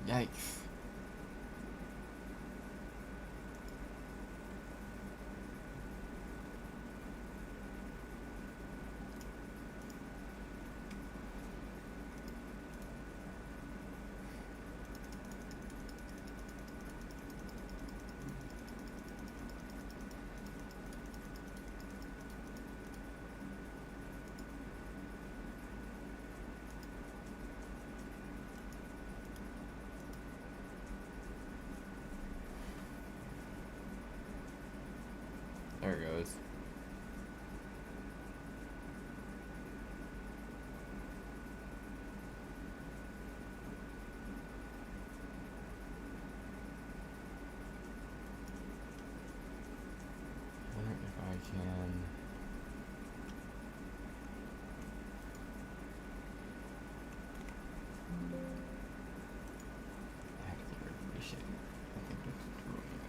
Yikes. There it goes. I wonder if I can. I have to get rid of this shit. I think this is ruining it.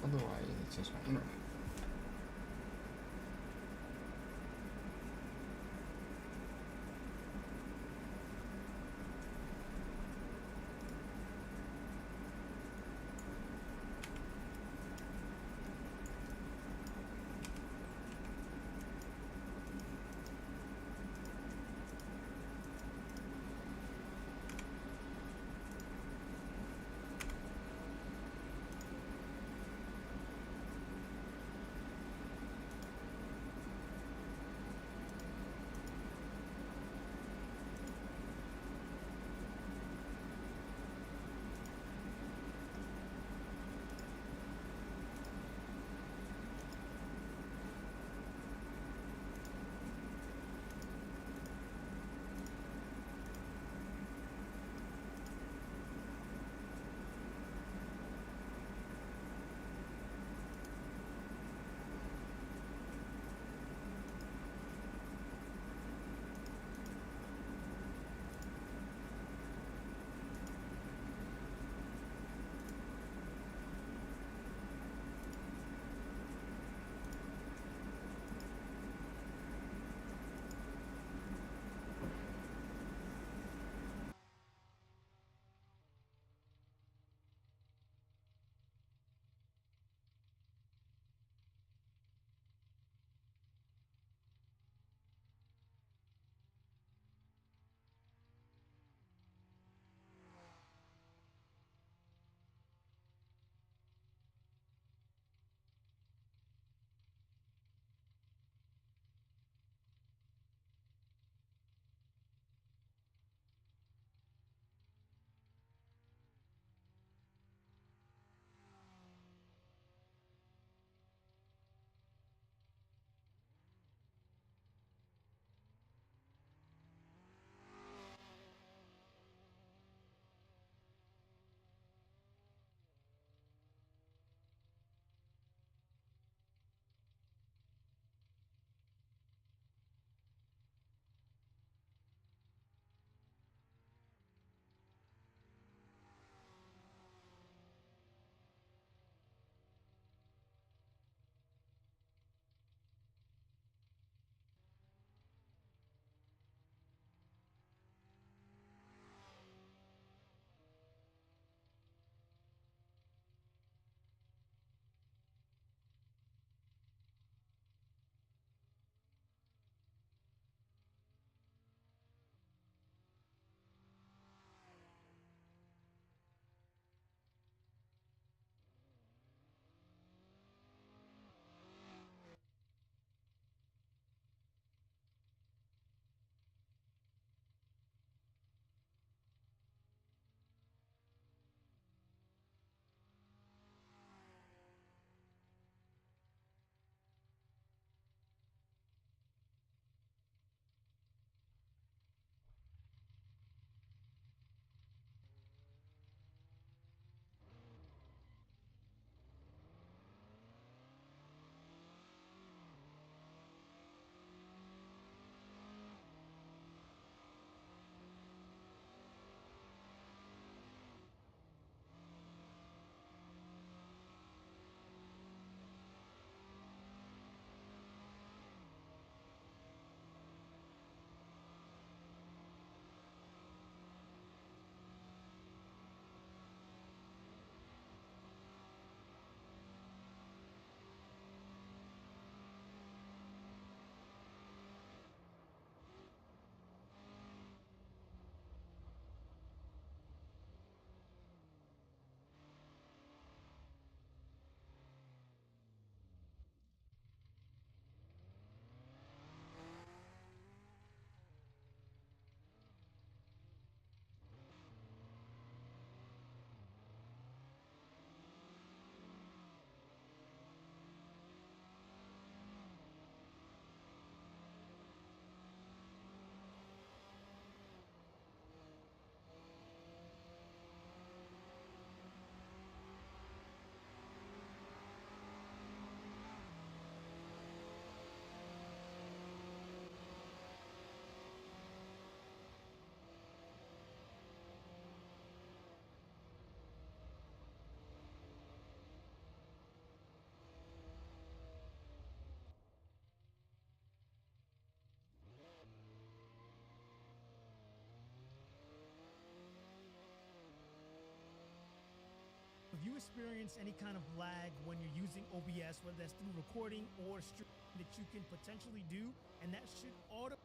Otherwise, it's just my internet. experience any kind of lag when you're using OBS, whether that's through recording or streaming that you can potentially do, and that should auto.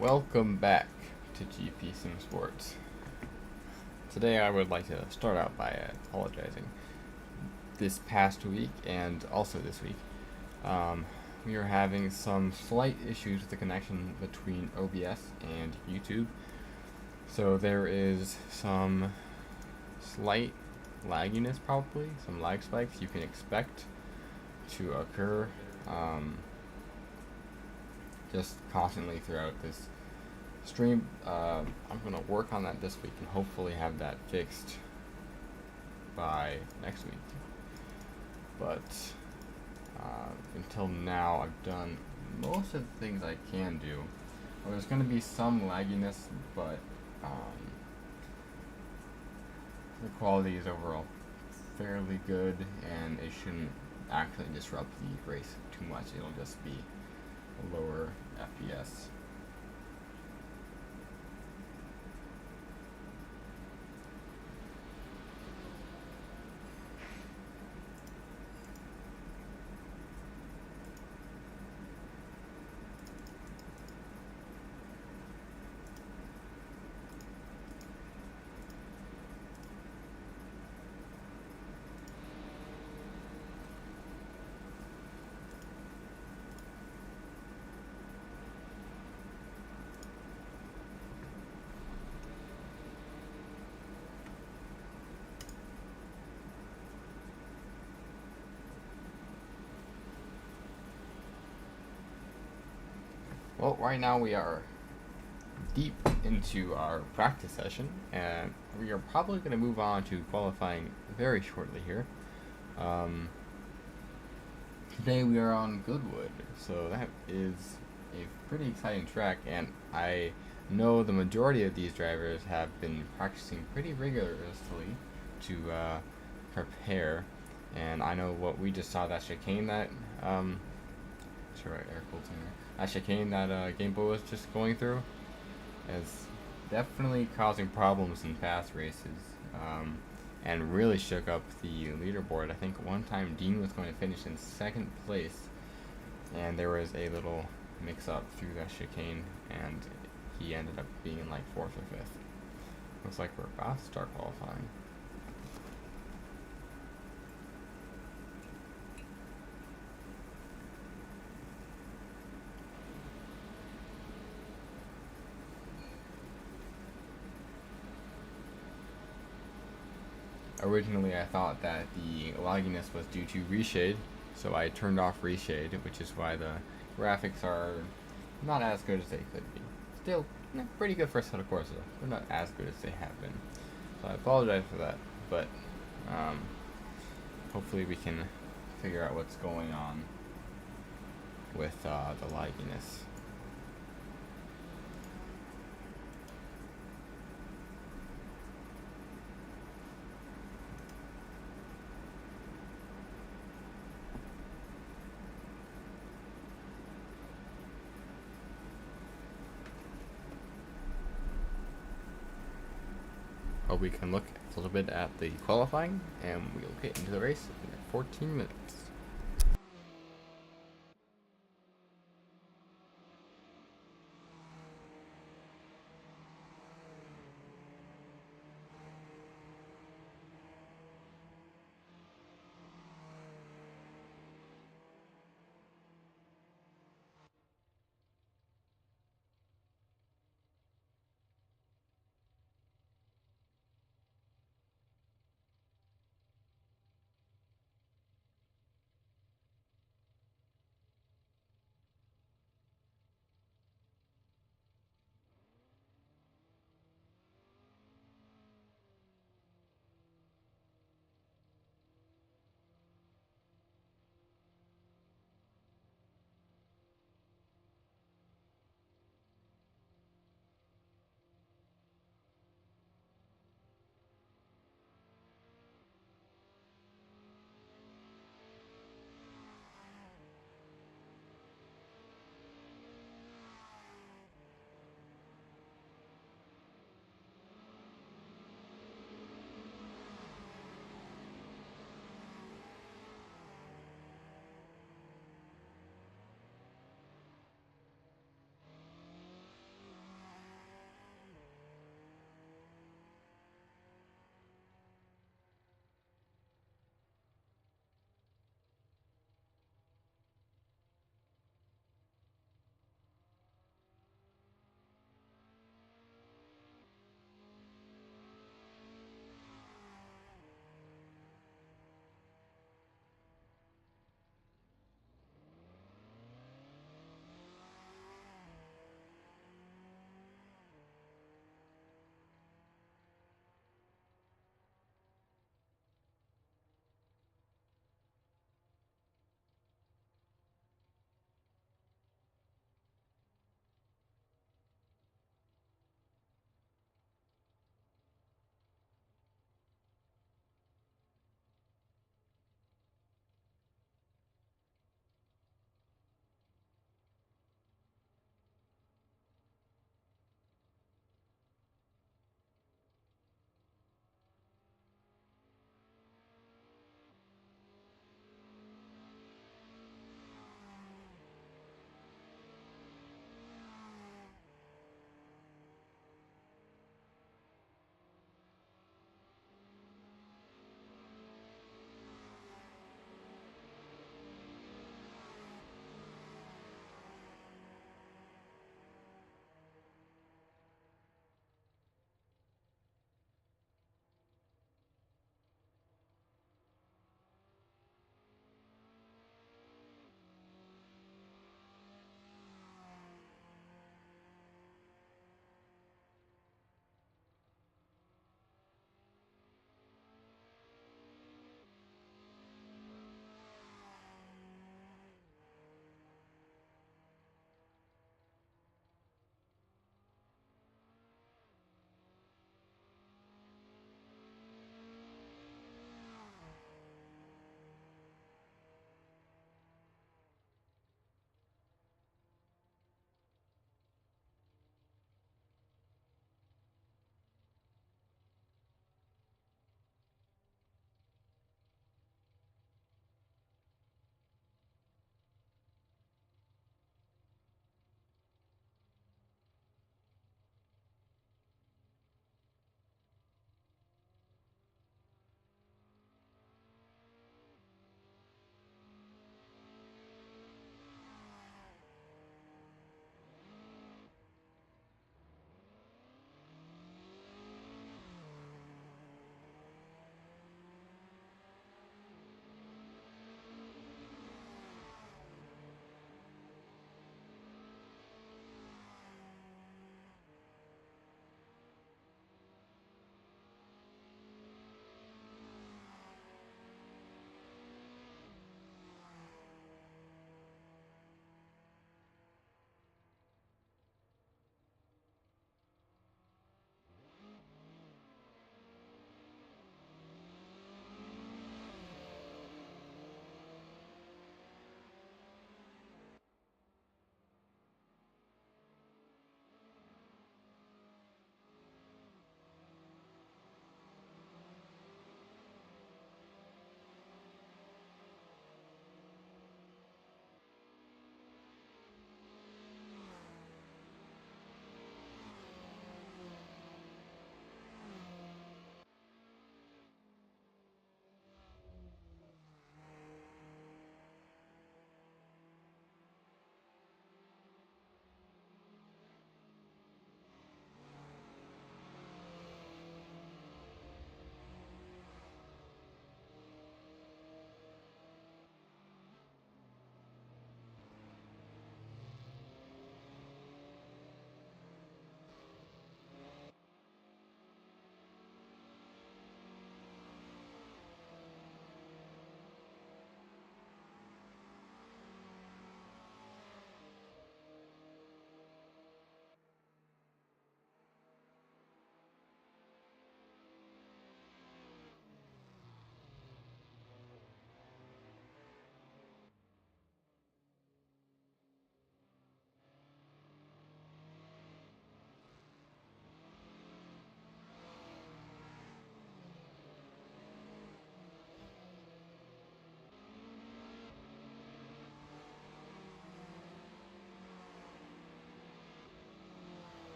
Welcome back to GPSimsports. Today I would like to start out by apologizing. This past week and also this week, we are having some slight issues with the connection between OBS and YouTube. So there is some slight lagginess, probably some lag spikes you can expect to occur just constantly throughout this stream. I'm going to work on that this week and hopefully have that fixed by next week. But until now, I've done most of the things I can do. Well, there's going to be some lagginess, but the quality is overall fairly good, and it shouldn't actually disrupt the race too much. It'll just be a lower FPS. Well, right now we are deep into our practice session, and we are probably going to move on to qualifying very shortly here. Today we are on Goodwood, so that is a pretty exciting track, and I know the majority of these drivers have been practicing pretty rigorously to prepare, and I know what we just saw, that chicane that that chicane that Game Boy was just going through is definitely causing problems in past races, and really shook up the leaderboard. I think one time Dean was going to finish in second place, and there was a little mix-up through that chicane, and he ended up being in like 4th or 5th. Looks like we're about to start qualifying. Originally, I thought that the lagginess was due to reshade, so I turned off reshade, which is why the graphics are not as good as they could be. Still, pretty good for a set of courses. They're not as good as they have been, so I apologize for that. But hopefully, we can figure out what's going on with the lagginess. We can look a little bit at the qualifying, and we'll get into the race in 14 minutes.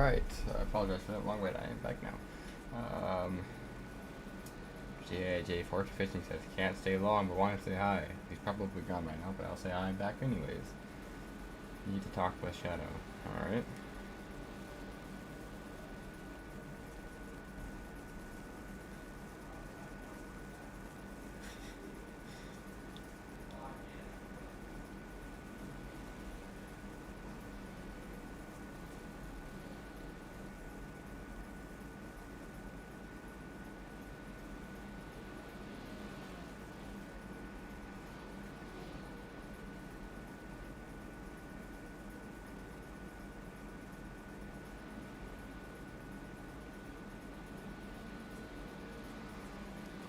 Alright, I apologize for that long wait. I am back now. J Fortune Fishing says, can't stay long, but want to say hi. He's probably gone right now, but I'll say hi, I'm back anyways. Need to talk with Shadow. Alright.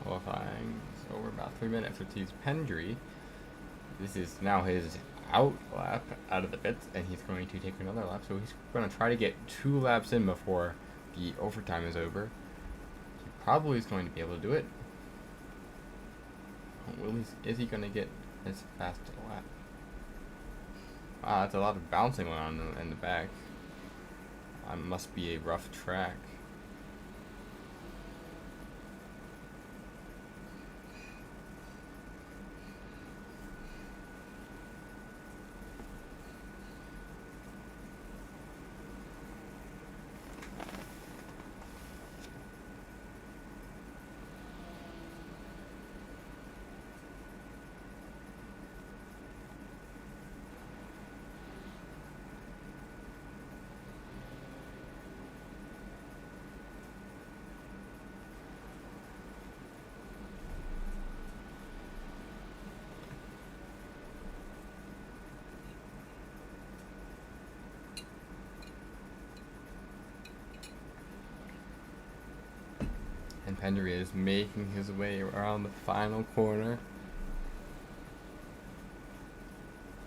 Qualifying is over about 3 minutes, which is Pendry. This is now his out lap out of the pits, and he's going to take another lap. So he's going to try to get 2 laps in before the overtime is over. He probably is going to be able to do it. Is he going to get his fast lap? Wow, that's a lot of bouncing going on in the back. Must be a rough track. And Pendry is making his way around the final corner.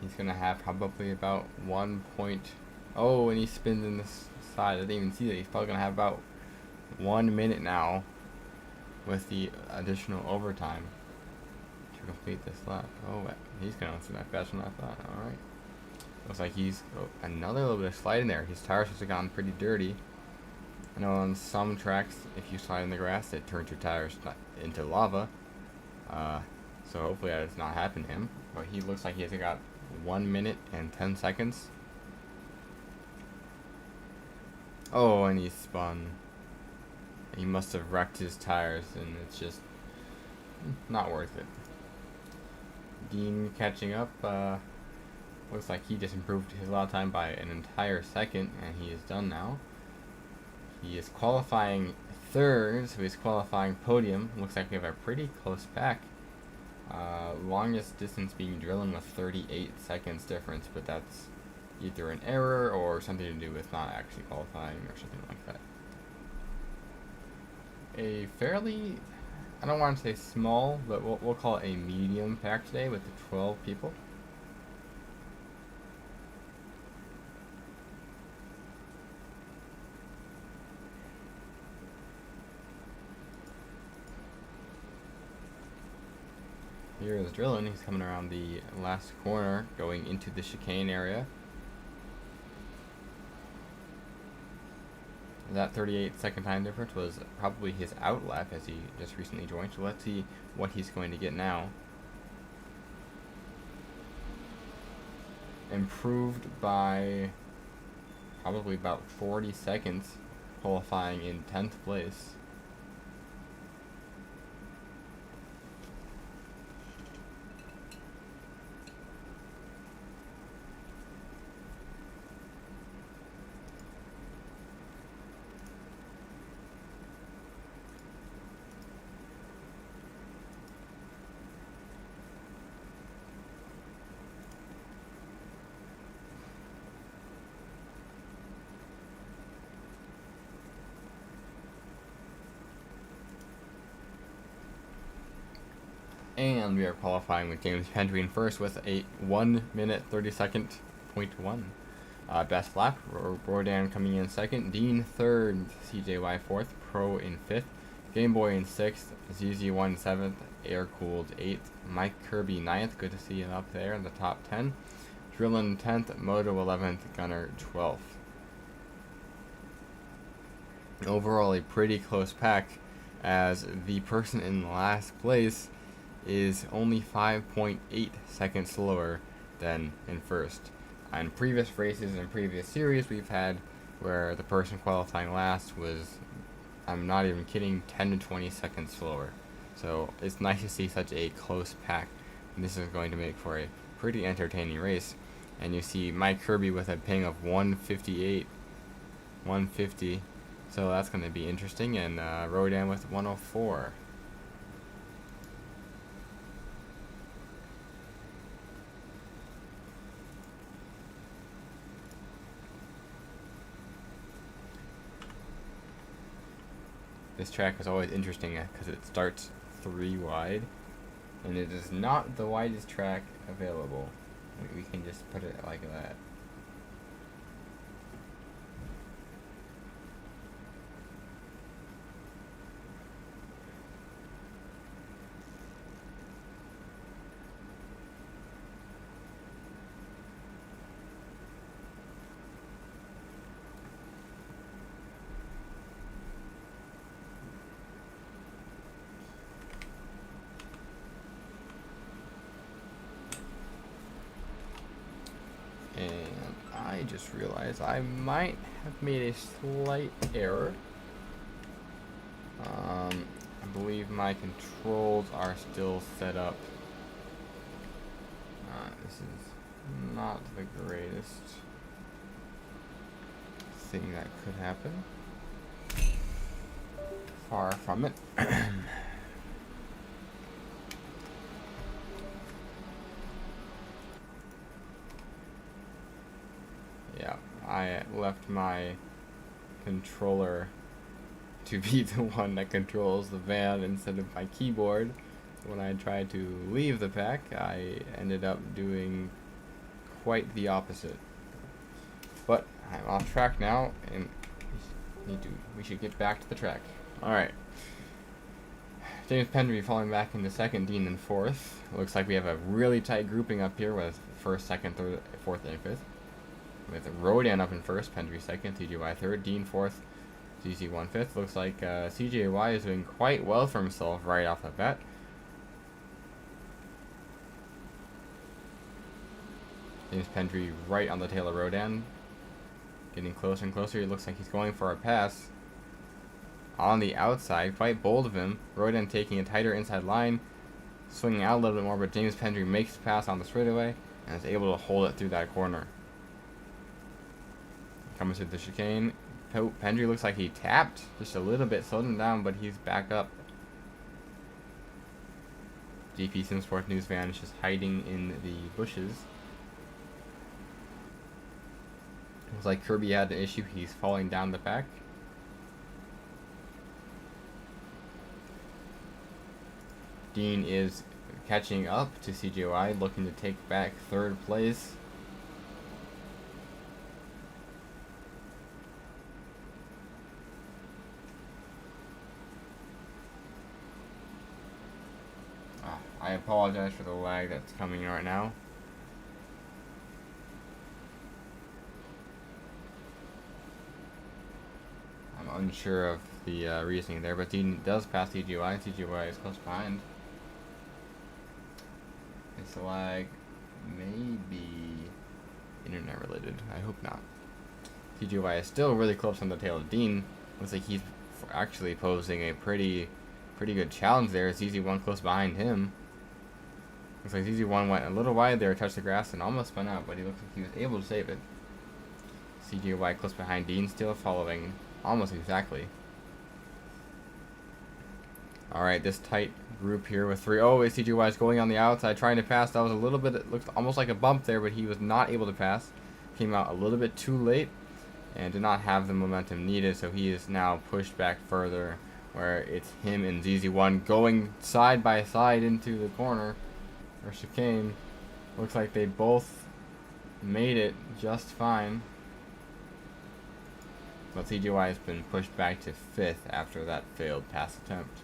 He's gonna have probably about 1 point. Oh, and he spins in this side. I didn't even see that. He's probably gonna have about 1 minute now with the additional overtime to complete this lap. Oh, he's gonna spin that faster than I thought. All right. Looks like he's another little bit of slide in there. His tires have gotten pretty dirty. I know on some tracks, if you slide in the grass, it turns your tires into lava. So hopefully that does not happen to him. But he looks like he's got 1 minute and 10 seconds. Oh, and he spun. He must have wrecked his tires, and it's just not worth it. Dean catching up. Looks like he just improved his lap time by an entire second, and he is done now. He is qualifying third, so he's qualifying podium. Looks like we have a pretty close pack. Longest distance being Drillin with 38 seconds difference, but that's either an error or something to do with not actually qualifying or something like that. A fairly, I don't want to say small, but we'll call it a medium pack today with the 12 people. Here is Drillin. He's coming around the last corner, going into the chicane area. That 38-second time difference was probably his out lap as he just recently joined. So let's see what he's going to get now. Improved by probably about 40 seconds, qualifying in 10th place. And we are qualifying with James Pendry in first with a 1 minute 30.1. Best lap, Rodan coming in second, Dean third, CJY fourth, Pro in fifth, Game Boy in sixth, ZZ1 seventh, Air Cooled eighth, Mike Kirby ninth, good to see him up there in the top 10, Drillin 10th, Moto 11th, Gunner 12th. Overall, a pretty close pack, as the person in last place is only 5.8 seconds slower than in first. On previous races and previous series, we've had where the person qualifying last was, I'm not even kidding, 10 to 20 seconds slower. So it's nice to see such a close pack. And this is going to make for a pretty entertaining race. And you see Mike Kirby with a ping of 158, 150. So that's going to be interesting. And Rodan with 104. This track is always interesting because it starts 3 wide, and it is not the widest track available. We can just put it like that. And I just realized I might have made a slight error. I believe my controls are still set up. This is not the greatest thing that could happen. Far from it. Yeah, I left my controller to be the one that controls the van instead of my keyboard. When I tried to leave the pack, I ended up doing quite the opposite. But I'm off track now, and we should get back to the track. Alright. James Pendry falling back into second, Dean in fourth. Looks like we have a really tight grouping up here with first, second, third, fourth, and fifth. With Rodan up in first, Pendry second, CJY third, Dean fourth, ZZ1 fifth. Looks like CJY is doing quite well for himself right off the bat. James Pendry right on the tail of Rodan. Getting closer and closer. It looks like he's going for a pass. On the outside, quite bold of him. Rodan taking a tighter inside line. Swinging out a little bit more, but James Pendry makes the pass on the straightaway and is able to hold it through that corner. Coming through the chicane. Pendry looks like he tapped just a little bit, slowed him down, but he's back up. GPSimsports news van is just hiding in the bushes. Looks like Kirby had an issue. He's falling down the pack. Dean is catching up to CJY, looking to take back third place. I apologize for the lag that's coming right now. I'm unsure of the reasoning there, but Dean does pass CGY. CGY is close behind. This lag may be internet related. I hope not. CGY is still really close on the tail of Dean. Looks like he's actually posing a pretty good challenge there. ZZ1 close behind him. Looks like ZZ1 went a little wide there, touched the grass, and almost spun out, but he looks like he was able to save it. CGY close behind Dean, still following almost exactly. Alright, this tight group here with three. Oh, CGY is going on the outside, trying to pass. That was a little bit, it looked almost like a bump there, but he was not able to pass. Came out a little bit too late and did not have the momentum needed, so he is now pushed back further, where it's him and ZZ1 going side by side into the corner. Or chicane. Looks like they both made it just fine. But CGY has been pushed back to fifth after that failed pass attempt.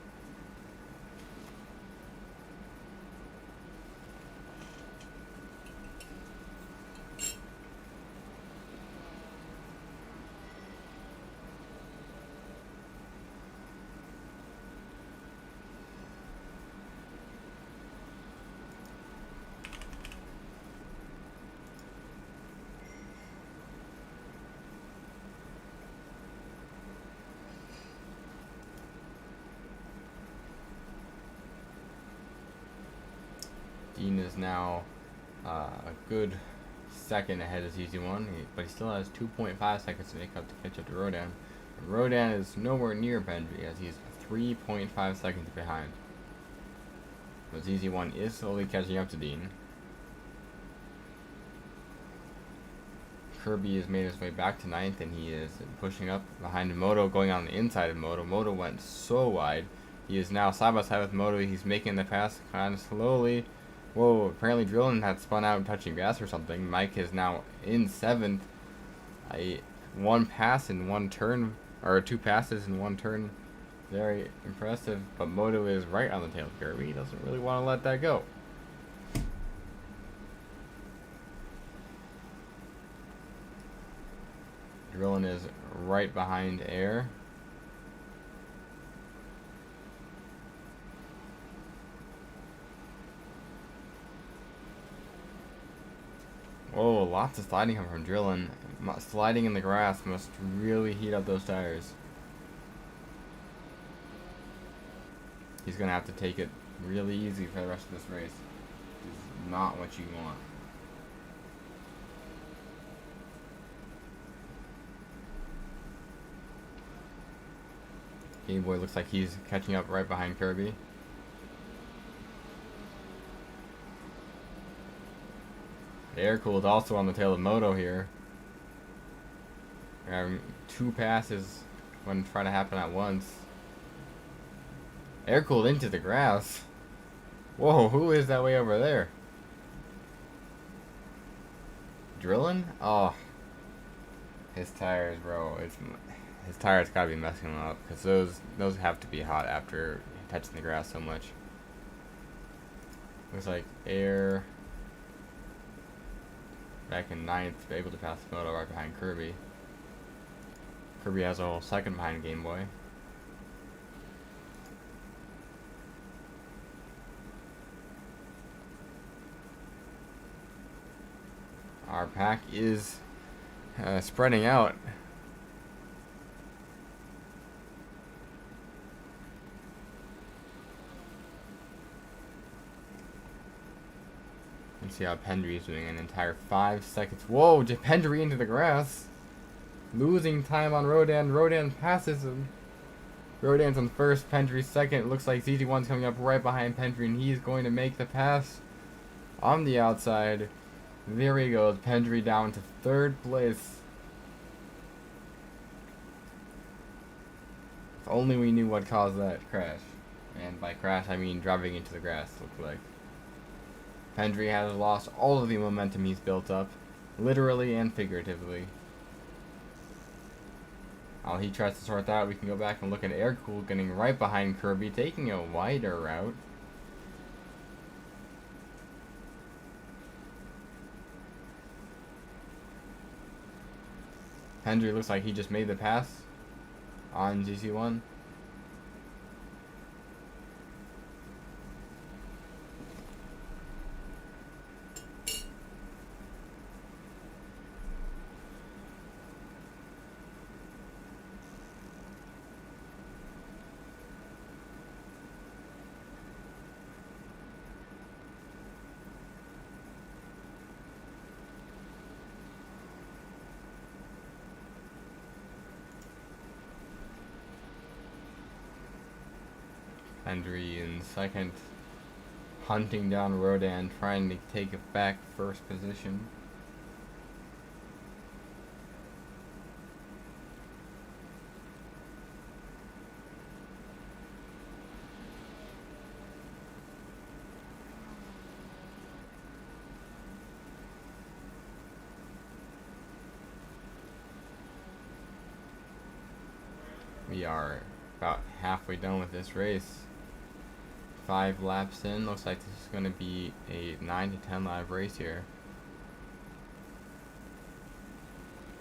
Dean is now a good second ahead of ZZ1, but he still has 2.5 seconds to make up to catch up to Rodan. Rodan is nowhere near Pendry as he's 3.5 seconds behind. But ZZ1 is slowly catching up to Dean. Kirby has made his way back to 9th, and he is pushing up behind Moto, going on the inside of Moto. Moto went so wide. He is now side by side with Moto. He's making the pass kind of slowly. Whoa, apparently Drillin had spun out and touching gas or something. Mike is now in 7th. One pass in one turn, or 2 passes in one turn. Very impressive, but Moto is right on the tail of Kirby. He doesn't really want to let that go. Drillin is right behind Air. Whoa, lots of sliding coming from Drillin. Sliding in the grass must really heat up those tires. He's going to have to take it really easy for the rest of this race. It's not what you want. Game Boy looks like he's catching up right behind Kirby. Air Cooled also on the tail of Moto here. 2 passes when trying to happen at once. Air Cooled into the grass. Whoa, who is that way over there? Drillin? Oh. His tires, bro. His tires gotta be messing him up, because those have to be hot after touching the grass so much. Looks like Air back in 9th, able to pass Moto right behind Kirby. Kirby has a whole second behind Game Boy. Our pack is spreading out. Let's see how Pendry is doing. An entire 5 seconds. Whoa, Pendry into the grass. Losing time on Rodan. Rodan passes him. Rodan's on first, Pendry second. It looks like ZZ1's coming up right behind Pendry, and he's going to make the pass on the outside. There he goes. Pendry down to 3rd place. If only we knew what caused that crash. And by crash, I mean driving into the grass, looked like. Pendry has lost all of the momentum he's built up, literally and figuratively. While he tries to sort that out, we can go back and look at Air Cool getting right behind Kirby, taking a wider route. Pendry looks like he just made the pass on GC1. Pendry in second, hunting down Rodan, trying to take it back first position. We are about halfway done with this race. 5 laps in. Looks like this is going to be a 9 to 10 lap race here.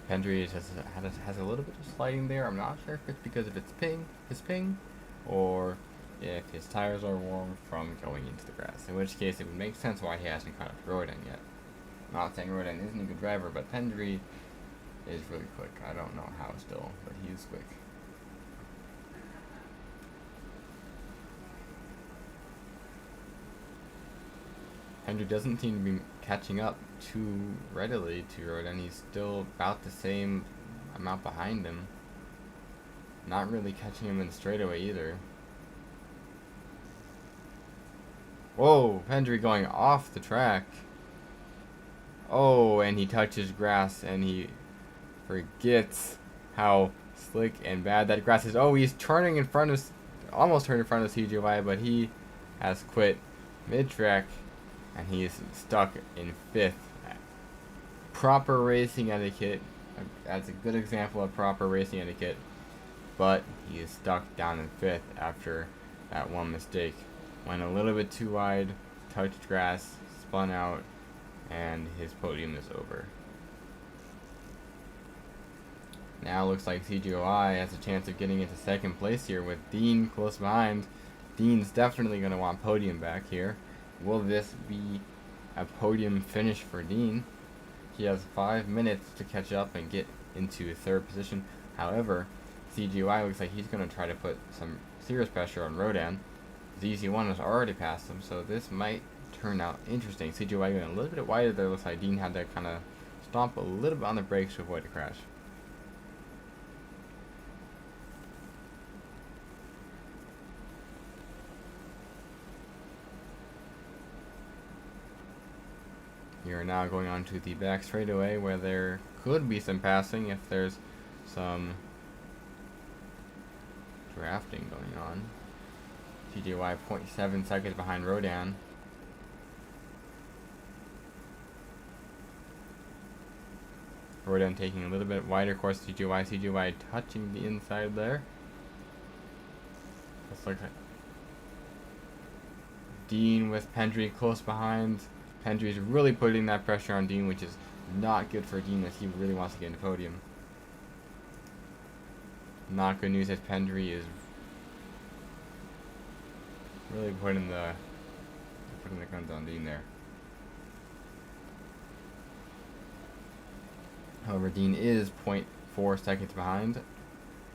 Pendry has a little bit of sliding there. I'm not sure if it's because of his ping, or if his tires are warm from going into the grass. In which case, it would make sense why he hasn't caught up to Rodan yet. Not saying Rodan isn't a good driver, but Pendry is really quick. I don't know how still, but he is quick. Hendry doesn't seem to be catching up too readily to Rodan. He's still about the same amount behind him. Not really catching him in the straightaway either. Whoa, Hendry going off the track. Oh, and he touches grass and he forgets how slick and bad that grass is. Oh, he's turning in front of, almost turned in front of CGY, but he has quit mid-track and he is stuck in 5th. Proper racing etiquette. That's a good example of proper racing etiquette. But he is stuck down in 5th after that one mistake. Went a little bit too wide, touched grass, spun out, and his podium is over. Now looks like CGOI has a chance of getting into 2nd place here with Dean close behind. Dean's definitely going to want podium back here. Will this be a podium finish for Dean? He has 5 minutes to catch up and get into 3rd position. However, CGY looks like he's going to try to put some serious pressure on Rodan. ZZ1 has already passed him, so this might turn out interesting. CGY going a little bit wider there. Looks like Dean had to kind of stomp a little bit on the brakes to avoid a crash. We are now going on to the back straightaway where there could be some passing if there's some drafting going on. CGY 0.7 seconds behind Rodan. Rodan taking a little bit wider course. CGY touching the inside there. Looks like Dean with Pendry close behind. Pendry's really putting that pressure on Dean, which is not good for Dean as he really wants to get in the podium. Not good news as Pendry is really putting the guns on Dean there. However, Dean is 0.4 seconds behind.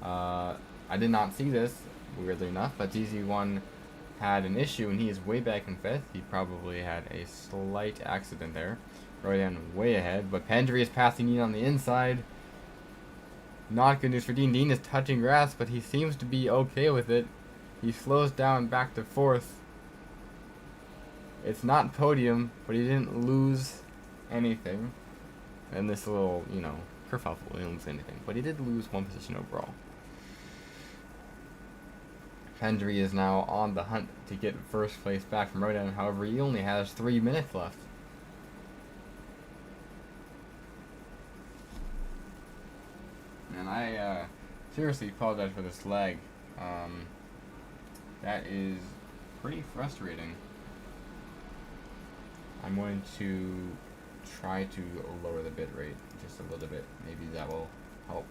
I did not see this, weirdly enough, but ZZ1 had an issue and he is way back in 5th. He probably had a slight accident there. Rodan way ahead, but Pendry is passing Dean on the inside. Not good news for Dean. Dean is touching grass, but he seems to be okay with it. He slows down back to 4th. It's not podium, but he didn't lose anything. And this little, kerfuffle, he didn't lose anything. But he did lose 1 position overall. Pendry is now on the hunt to get 1st place back from Rodan. However, he only has 3 minutes left. And I seriously apologize for this lag. That is pretty frustrating. I'm going to try to lower the bit rate just a little bit. Maybe that will help.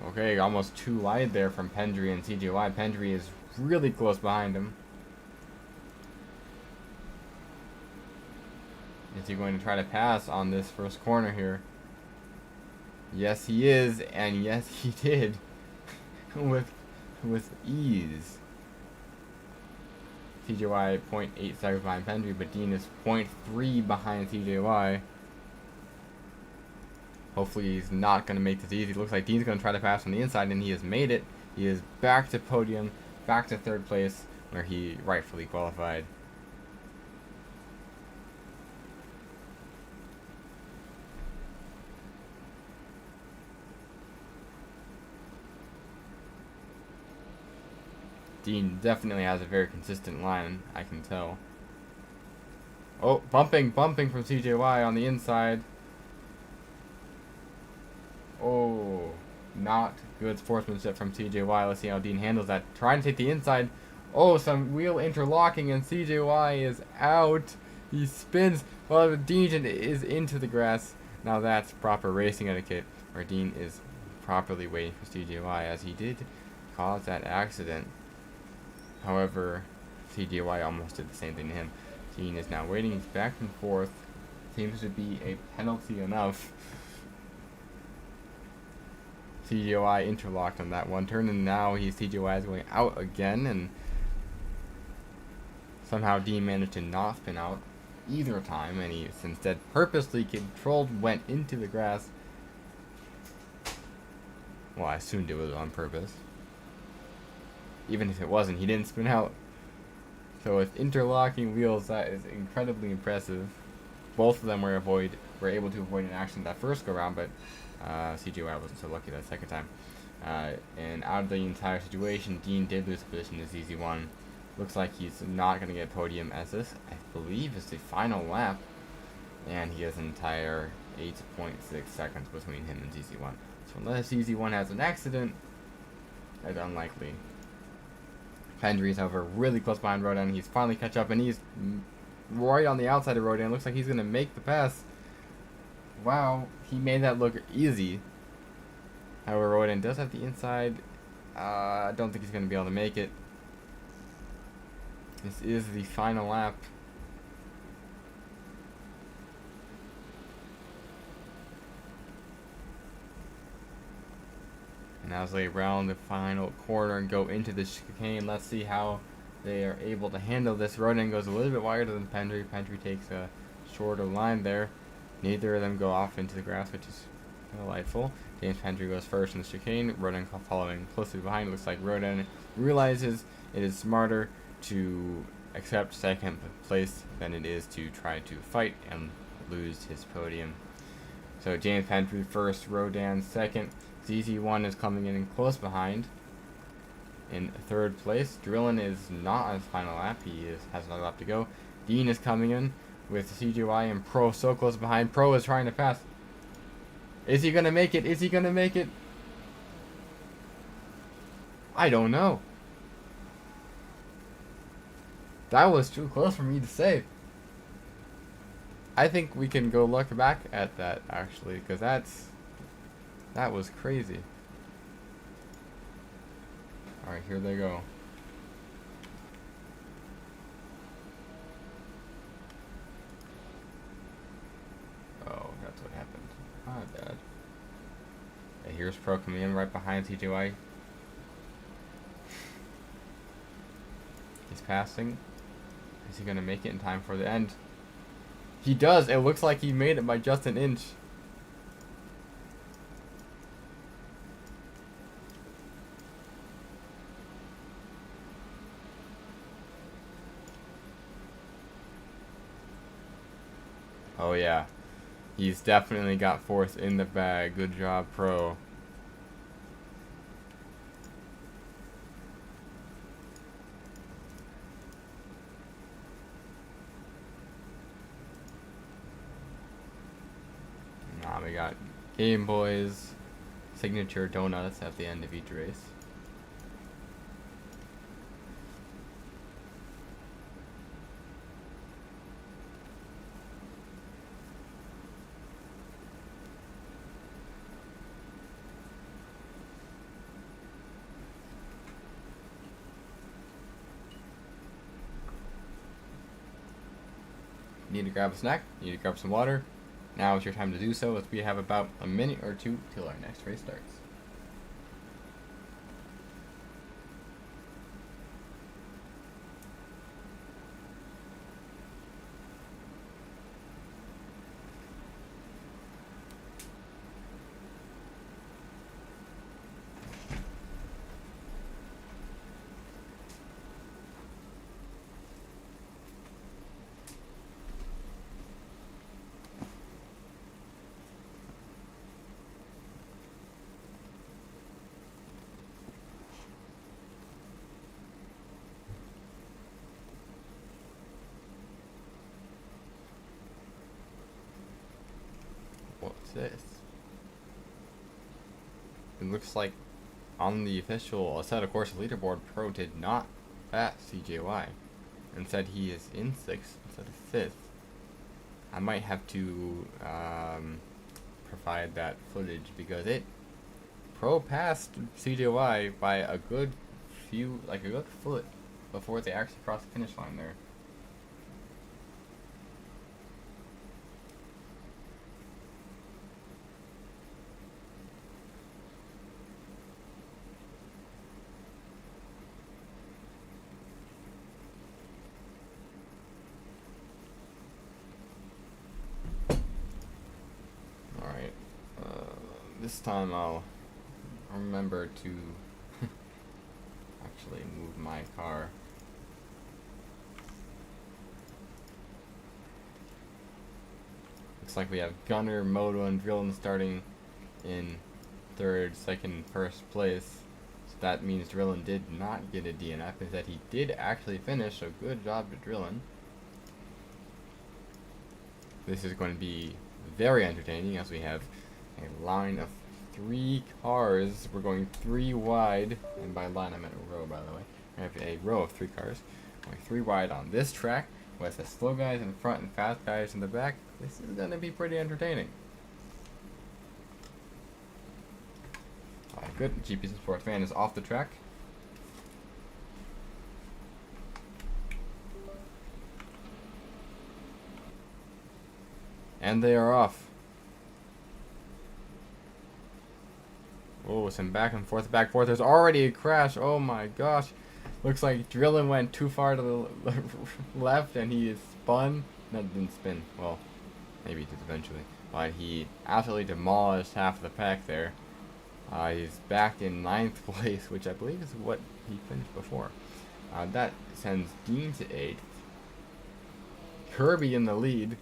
Okay, almost too wide there from Pendry and CGY. Pendry is really close behind him. Is he going to try to pass on this first corner here? Yes, he is, and yes, he did. with ease. CGY 0.8 seconds behind Pendry, but Dean is 0.3 behind CGY. Hopefully he's not going to make this easy. Looks like Dean's going to try to pass on the inside, and he has made it. He is back to podium, back to 3rd place, where he rightfully qualified. Dean definitely has a very consistent line, I can tell. Oh, bumping from CJY on the inside. Oh, not good sportsmanship from CJY. Let's see how Dean handles that. Trying to take the inside. Oh, some wheel interlocking and CJY is out. He spins while Dean is into the grass. Now that's proper racing etiquette, where Dean is properly waiting for CJY, as he did cause that accident. However, CJY almost did the same thing to him. Dean is now waiting. He's back in 4th. seems to be a penalty enough. CGOI interlocked on that one turn, and now CGOI is going out again, and somehow Dean managed to not spin out either time, and he instead purposely controlled, went into the grass. Well, I assumed it was on purpose. Even if it wasn't, he didn't spin out. So with interlocking wheels, that is incredibly impressive. Both of them were able to avoid an accident that first go round, but CGOI wasn't so lucky that second time. And out of the entire situation, Dean did lose position to ZZ1. Looks like he's not going to get a podium, as this, I believe, is the final lap. And he has an entire 8.6 seconds between him and ZZ1. So unless ZZ1 has an accident, that's unlikely. Pendry's, however, really close behind Rodan. He's finally catch up, and he's right on the outside of Rodan. Looks like he's going to make the pass. Wow, he made that look easy. However, Rodan does have the inside. I don't think he's going to be able to make it. This is the final lap. And as they round the final corner and go into the chicane, let's see how they are able to handle this. Rodan goes a little bit wider than Pendry. Pendry takes a shorter line there. Neither of them go off into the grass, which is delightful. James Pendry goes first in the chicane. Rodan following closely behind. It looks like Rodan realizes it is smarter to accept second place than it is to try to fight and lose his podium. So James Pendry first, Rodan second. ZZ1 is coming in close behind. In third place, Drillin is not on his final lap. He has another lap to go. Dean is coming in with CGY and Pro so close behind. Pro is trying to pass. Is he going to make it? Is he going to make it? I don't know. That was too close for me to say. I think we can go look back at that, actually, because that was crazy. Alright, here they go. Oh, that's what happened. My bad. Okay, here's Pro coming in right behind CGY. He's passing. Is he going to make it in time for the end? He does. It looks like he made it by just an inch. Oh yeah, he's definitely got fourth in the bag. Good job, Pro. Now we got Game Boy's signature donuts at the end of each race. Need to grab a snack, need to grab some water. Now is your time to do so, as we have about a minute or two till our next race starts. What's this? It looks like on the official set of course leaderboard, Pro did not pass CJY and said he is in 6th instead of 5th. I might have to provide that footage because Pro passed CJY by a good foot before they actually crossed the finish line there. this time I'll remember to actually move my car. Looks like we have Gunner, Moto, and Drillin starting in third, second, first place. So that means Drillin did not get a DNF, instead he did actually finish, so good job to Drillin. This is going to be very entertaining as we have a line of 3 cars. We're going 3 wide, and by line I meant a row, by the way. We have a row of 3 cars going 3 wide on this track with the slow guys in front and fast guys in the back. This is going to be pretty entertaining. Good. GPSimsports fan is off the track. And they are off. Oh, some back and forth, back and forth. There's already a crash. Oh my gosh. Looks like Drillin went too far to the left and he is spun. No, didn't spin. Well, maybe he did eventually. But he absolutely demolished half the pack there. He's back in 9th place, which I believe is what he finished before. That sends Dean to 8th. Kirby in the lead.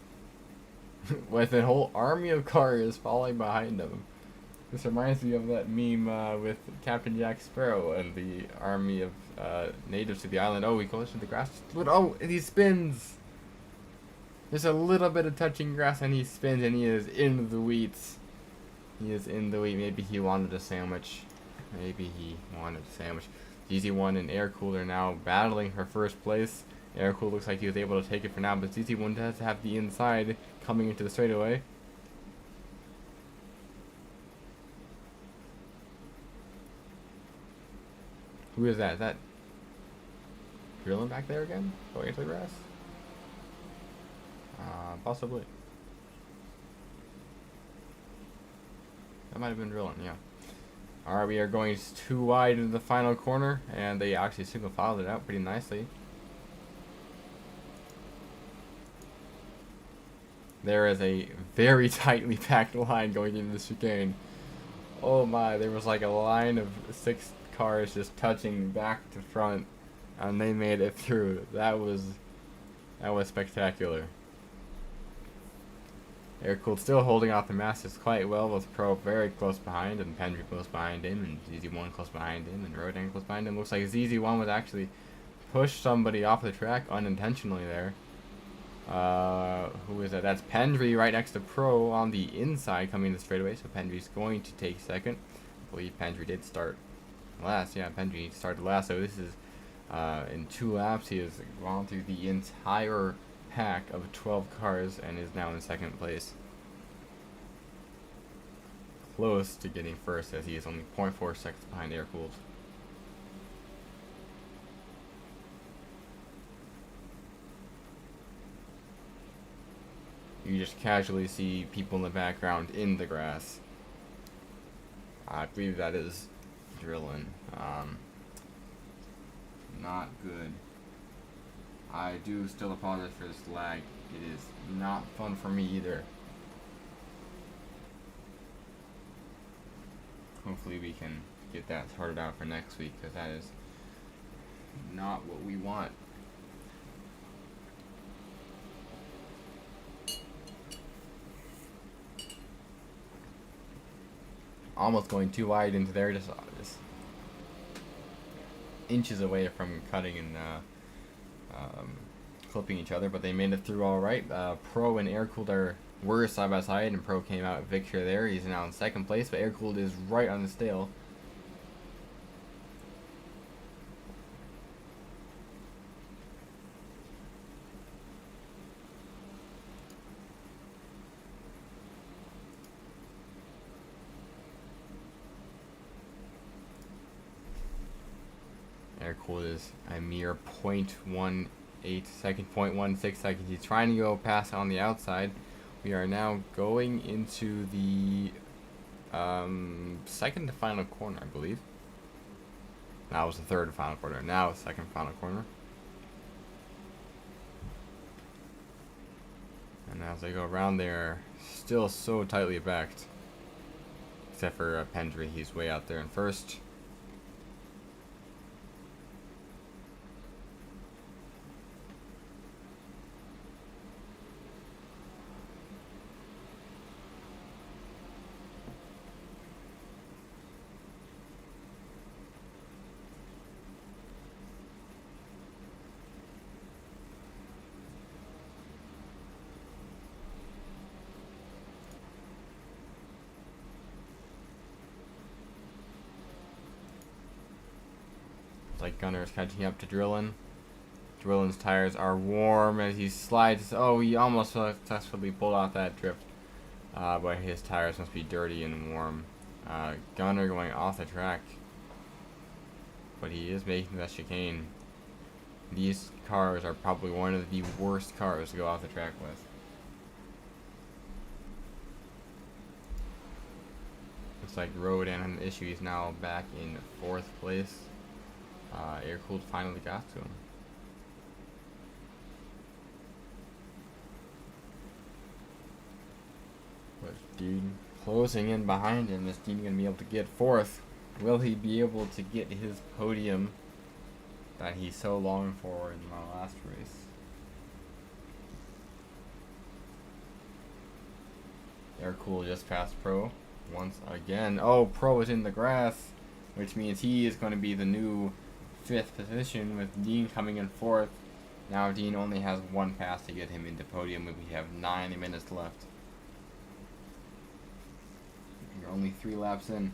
With a whole army of cars falling behind him. This reminds me of that meme with Captain Jack Sparrow and the army of natives to the island. Oh, he goes to the grass. Oh, and he spins! There's a little bit of touching grass and he spins and he is in the wheats. He is in the wheat. Maybe he wanted a sandwich. Maybe he wanted a sandwich. ZZ1 and Air Cooler now battling for first place. Air Cool looks like he was able to take it for now, but ZZ1 does have the inside coming into the straightaway. Who is that? Is that Drillin back there again? Going into the grass? Possibly. That might have been Drillin, yeah. Alright, we are going 2 wide into the final corner, and they actually single filed it out pretty nicely. There is a very tightly packed line going into the chicane. Oh my, there was like a line of 6 cars just touching back to front, and they made it through. That was spectacular. Air Cooled still holding off the Masters quite well, with Pro very close behind, and Pendry close behind him, and ZZ1 close behind him, and Rodan close behind him. Looks like ZZ1 was actually pushed somebody off the track unintentionally there. Who is that? That's Pendry right next to Pro on the inside coming to the straightaway, so Pendry's going to take second. I believe Pendry did start last. Yeah, Pendry started last, so this is in 2 laps he has gone through the entire pack of 12 cars and is now in 2nd place. Close to getting first as he is only 0.4 seconds behind Air Cooled. You just casually see people in the background in the grass. I believe that is Drillin. Not good. I do still apologize for this lag. It is not fun for me either. Hopefully we can get that sorted out for next week, because that is not what we want. Almost going too wide into there, just inches away from cutting and clipping each other, but they made it through all right. Pro and Air Cooled were side by side, and Pro came out victor there. He's now in 2nd place, but Air Cooled is right on his tail. Air Cooled is a mere 0.18 seconds, 0.16 seconds. He's trying to go past on the outside. We are now going into the 2nd to final corner, I believe. That was the 3rd to final corner. Now 2nd final corner. And as they go around, they're still so tightly backed. except for Pendry, he's way out there in first. Like Gunner is catching up to Drillin. Drillin's tires are warm as he slides. Oh, he almost successfully pulled out that drift. But his tires must be dirty and warm. Gunner going off the track. But he is making that chicane. These cars are probably one of the worst cars to go off the track with. Looks like Rodan had an issue. He's now back in 4th place. Air-cooled finally got to him. But Dean closing in behind him. Is Dean going to be able to get 4th? Will he be able to get his podium that he so longed for in the last race? Air-cooled just passed Pro once again. Oh, Pro is in the grass, which means he is going to be the new 5th position with Dean coming in 4th. Now Dean only has 1 pass to get him into podium. We have 9 minutes left. You're only 3 laps in.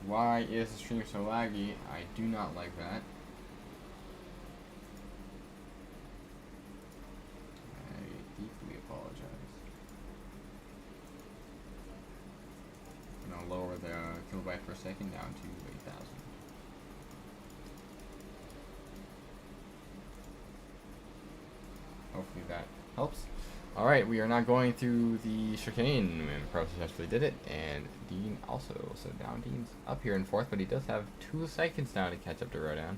Why is the stream so laggy? I do not like that. I deeply apologize. I'm going to lower the kilobyte per second down to 8,000. Hopefully that helps. Alright, we are now going through the chicane, and Pro successfully did it, and Dean also. So now Dean's up here in 4th, but he does have 2 seconds now to catch up to Rodan.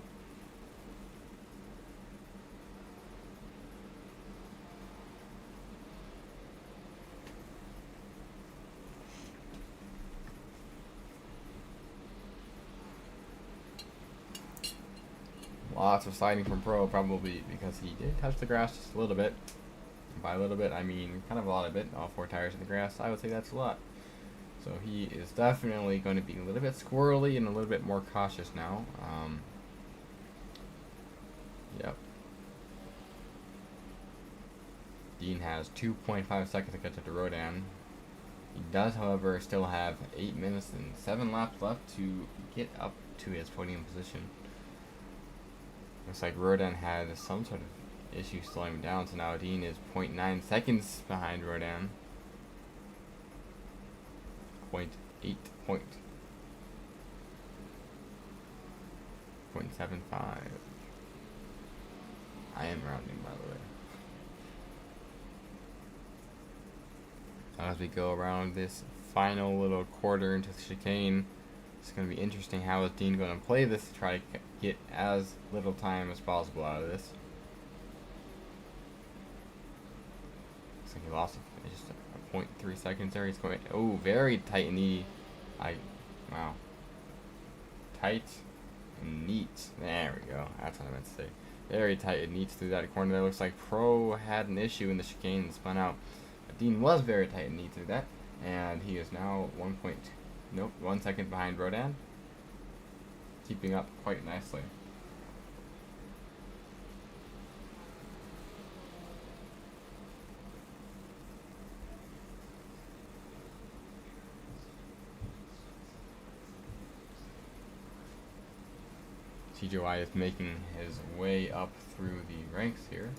Lots of sliding from Pro, probably because he did touch the grass just a little bit. By a little bit, I mean kind of a lot of it. All 4 tires in the grass, I would say that's a lot. So he is definitely going to be a little bit squirrely and a little bit more cautious now. Yep. Dean has 2.5 seconds to catch up to Rodan. He does, however, still have 8 minutes and 7 laps left to get up to his podium position. Looks like Rodan had some sort of issue slowing him down, so now Dean is 0.9 seconds behind Rodan. 0.8 point. 0.75. I am rounding, by the way. As we go around this final little quarter into the chicane, it's going to be interesting. How is Dean going to play this to try to get as little time as possible out of this? Looks like he lost just a 0.3 seconds there. He's going, oh, very tight and neat. Wow. Tight and neat. There we go. That's what I meant to say. Very tight and neat through that corner there. Looks like Pro had an issue in the chicane and spun out. But Dean was very tight and neat through that. And he is now 1 second behind Rodan. Keeping up quite nicely. TJY is making his way up through the ranks here.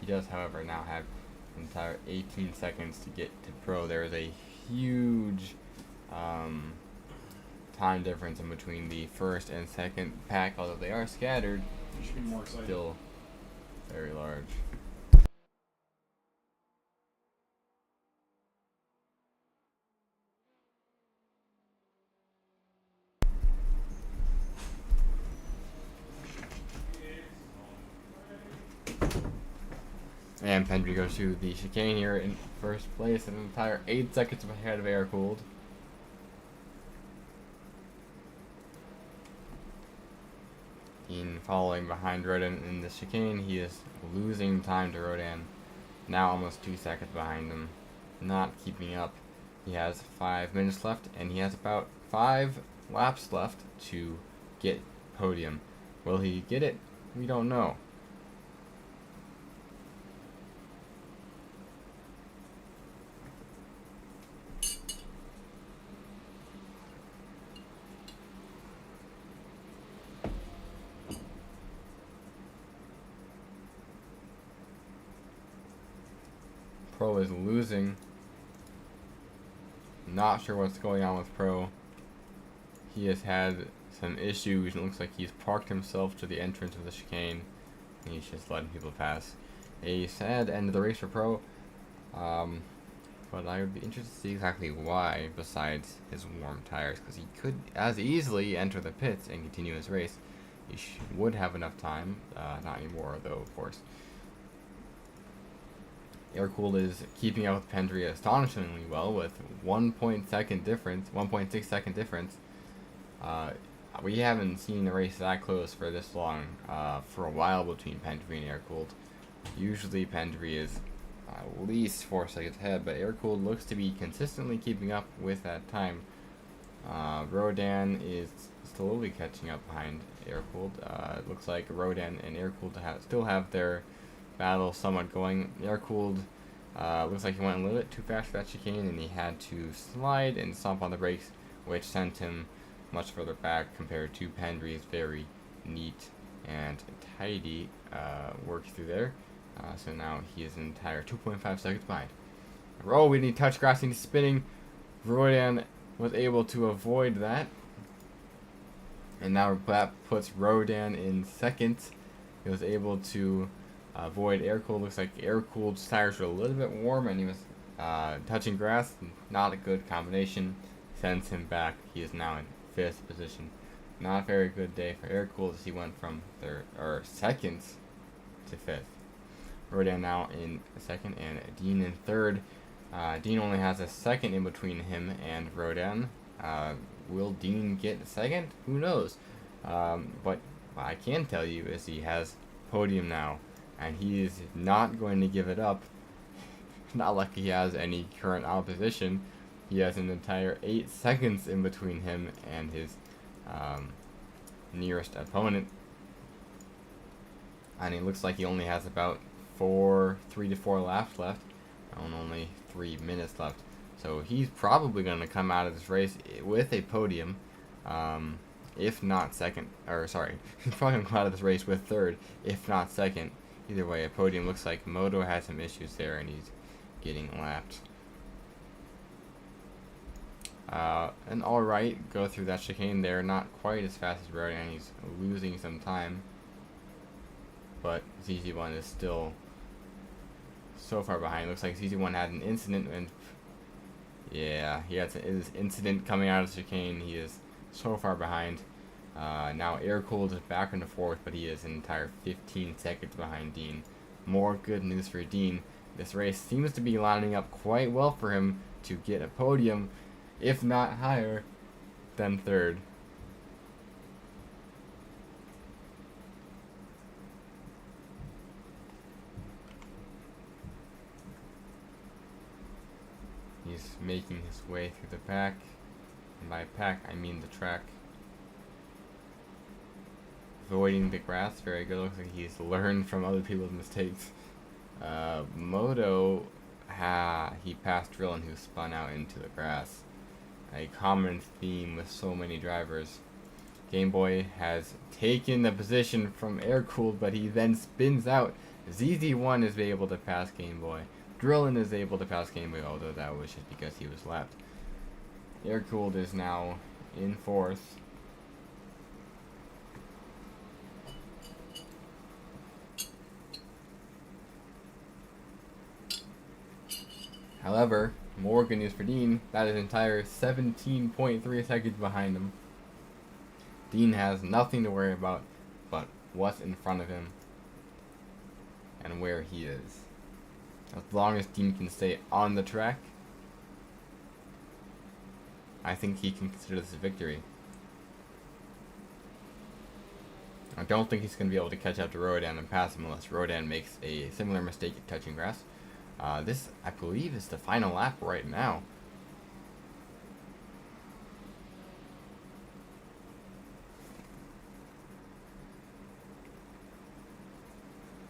He does, however, now have an entire 18 seconds to get to Pro. There is a huge time difference in between the first and second pack, although they are scattered. Should be more exciting. Still very large. And Pendry goes to the chicane here in first place, an entire 8 seconds ahead of Air Cooled. Dean following behind Rodan in the chicane. He is losing time to Rodan. Now almost 2 seconds behind him. Not keeping up. He has 5 minutes left, and he has about 5 laps left to get podium. Will he get it? We don't know. Pro is losing. Not sure what's going on with Pro. He has had some issues. It looks like he's parked himself to the entrance of the chicane. And he's just letting people pass. A sad end of the race for Pro. But I would be interested to see exactly why, besides his warm tires. Because he could as easily enter the pits and continue his race. He would have enough time. Not anymore, though, of course. Air-cooled is keeping up with Pendry astonishingly well with 1.6 second difference. We haven't seen a race that close for this long for a while between Pendry and Air-cooled. Usually Pendry is at least 4 seconds ahead, but Air-cooled looks to be consistently keeping up with that time. Rodan is slowly catching up behind Air-cooled. It looks like Rodan and Air-cooled still have their battle somewhat going. Air-cooled looks like he went a little bit too fast for that chicane, and he had to slide and stomp on the brakes, which sent him much further back compared to Pendry's very neat and tidy work through there. So now he is an entire 2.5 seconds behind. Roll, we need touch grass and spinning. Rodan was able to avoid that. And now that puts Rodan in second. He was able to avoid Air-cooled. Looks like Air-cooled's tires were a little bit warm and he was touching grass. Not a good combination. Sends him back. He is now in 5th position. Not a very good day for Air-cooled as he went from second to 5th. Rodan now in 2nd and Dean in 3rd. Dean only has a second in between him and Rodan. Will Dean get 2nd? Who knows? But what I can tell you is he has podium now, and he is not going to give it up. Not like he has any current opposition. He has an entire 8 seconds in between him and his nearest opponent. And it looks like he only has about 3 to 4 laps left, and only 3 minutes left. So he's probably going to come out of this race with a podium, if not second. Or sorry, he's probably going to come out of this race with 3rd, if not 2nd. Either way, a podium. Looks like Moto has some issues there, and he's getting lapped. And alright, go through that chicane there. Not quite as fast as Rodan, and he's losing some time. But ZZ1 is still so far behind. Looks like ZZ1 had an incident, and yeah, he had his incident coming out of the chicane. He is so far behind. Now Air-cooled is back into 4th, but he is an entire 15 seconds behind Dean. More good news for Dean. This race seems to be lining up quite well for him to get a podium, if not higher than 3rd. He's making his way through the pack, and by pack I mean the track. Avoiding the grass, very good. Looks like he's learned from other people's mistakes. Moto, he passed Drillin, who spun out into the grass. A common theme with so many drivers. Game Boy has taken the position from Air-cooled, but he then spins out. ZZ1 is able to pass Game Boy. Drillin is able to pass Game Boy, although that was just because he was lapped. Air-cooled is now in 4th. However, more good news for Dean. That is an entire 17.3 seconds behind him. Dean has nothing to worry about but what's in front of him and where he is. As long as Dean can stay on the track, I think he can consider this a victory. I don't think he's going to be able to catch up to Rodan and pass him unless Rodan makes a similar mistake at touching grass. This, I believe, is the final lap right now.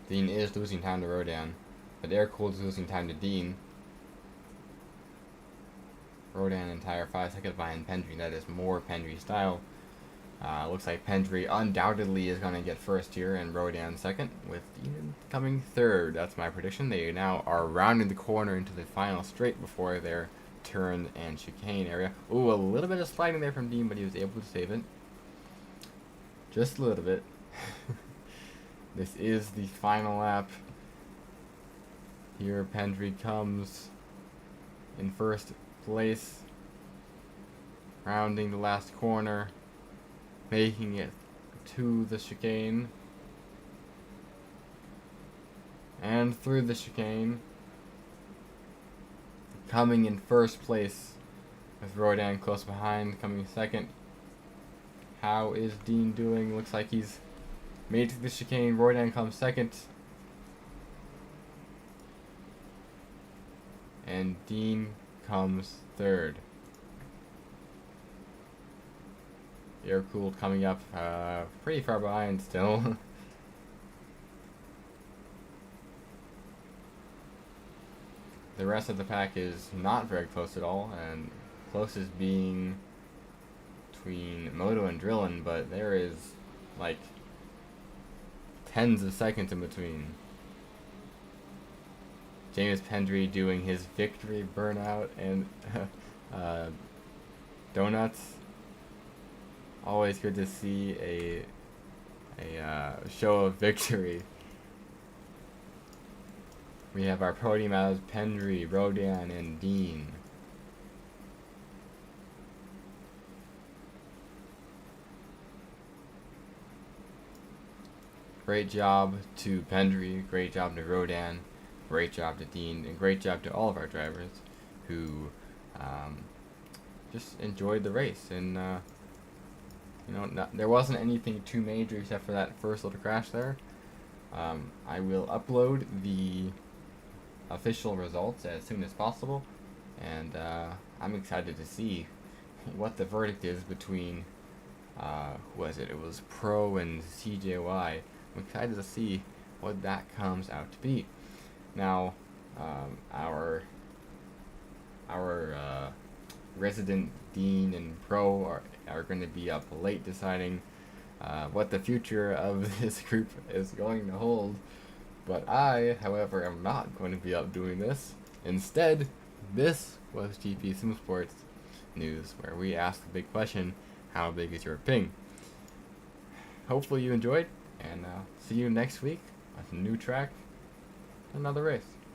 Dean is losing time to Rodan, but Air-Cooled is losing time to Dean. Rodan entire 5 seconds behind Pendry. That is more Pendry style. Looks like Pendry undoubtedly is going to get first here, and Rodan second, with Dean coming third. That's my prediction. They now are rounding the corner into the final straight before their turn and chicane area. Ooh, a little bit of sliding there from Dean, but he was able to save it. Just a little bit. This is the final lap. Here Pendry comes in first place, rounding the last corner, making it to the chicane, and through the chicane, coming in first place with Rodan close behind, coming second. How is Dean doing? Looks like he's made to the chicane. Rodan comes second, and Dean comes third. Air-Cooled coming up pretty far behind still. The rest of the pack is not very close at all, and closest being between Moto and Drillin, but there is like tens of seconds in between. James Pendry doing his victory burnout and donuts. Always good to see a show of victory. We have our podium as Pendry, Rodan, and Dean. Great job to Pendry, great job to Rodan, great job to Dean, and great job to all of our drivers who just enjoyed the race. And there wasn't anything too major except for that first little crash there. I will upload the official results as soon as possible, and I'm excited to see what the verdict is between who was it? It was Pro and CJY. I'm excited to see what that comes out to be. Now, our resident Dean and Pro are going to be up late deciding what the future of this group is going to hold. But I, however, am not going to be up doing this. Instead, this was GPSimsports news, where we ask the big question, how big is your ping? Hopefully you enjoyed, and see you next week with a new track, another race.